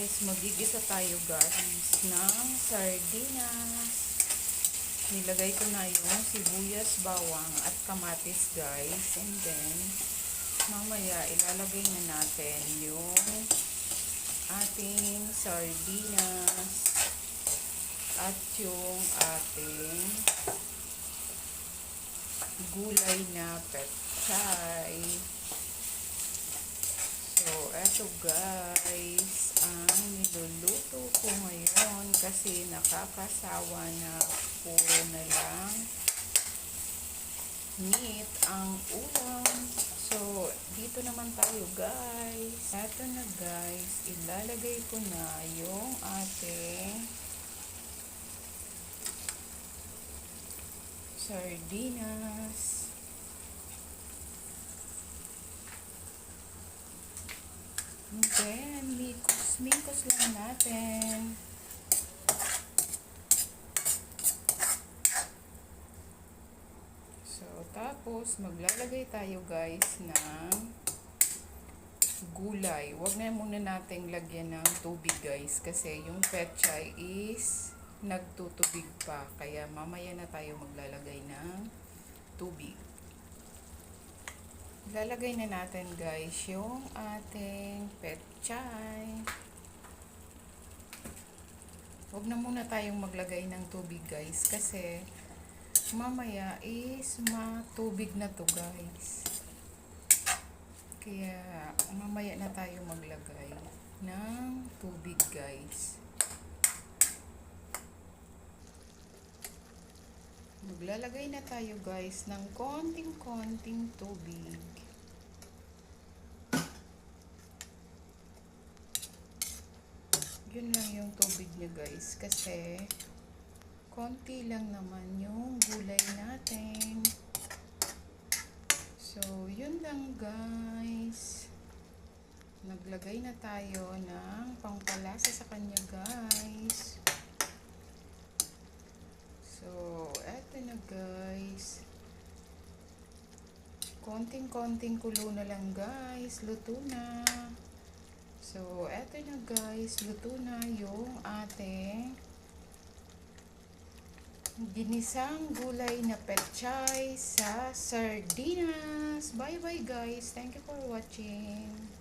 guys, magigisa tayo guys ng sardinas. Nilagay ko na yung sibuyas, bawang at kamatis guys. And then, mamaya ilalagay na natin yung ating sardinas at yung ating gulay na pechay. So, eto guys, ang niluluto ko ngayon kasi nakakasawa na puro na lang meat ang ulam. So, dito naman tayo guys. Eto na guys, ilalagay ko na yung ating sardinas. And then, mikos lang natin. So, tapos, maglalagay tayo guys ng gulay. Huwag na muna natin lagyan ng tubig guys. Kasi yung pechay is nagtutubig pa. Kaya mamaya na tayo maglalagay ng tubig. Lalagay na natin guys yung ating pechay. Huwag na muna tayong maglagay ng tubig guys kasi mamaya is matubig na to guys. Kaya mamaya na tayo maglagay ng tubig guys. Maglalagay na tayo guys ng konting-konting tubig. Yun lang yung tubig niya guys kasi konti lang naman yung gulay natin. So, yun lang guys. Naglagay na tayo ng pangpalasa sa kanya guys. So, eto na guys. Konting-konting kulo na lang guys. Luto na. So, eto na guys. Luto na yung ating ginisang gulay na pechay sa sardinas. Bye-bye guys. Thank you for watching.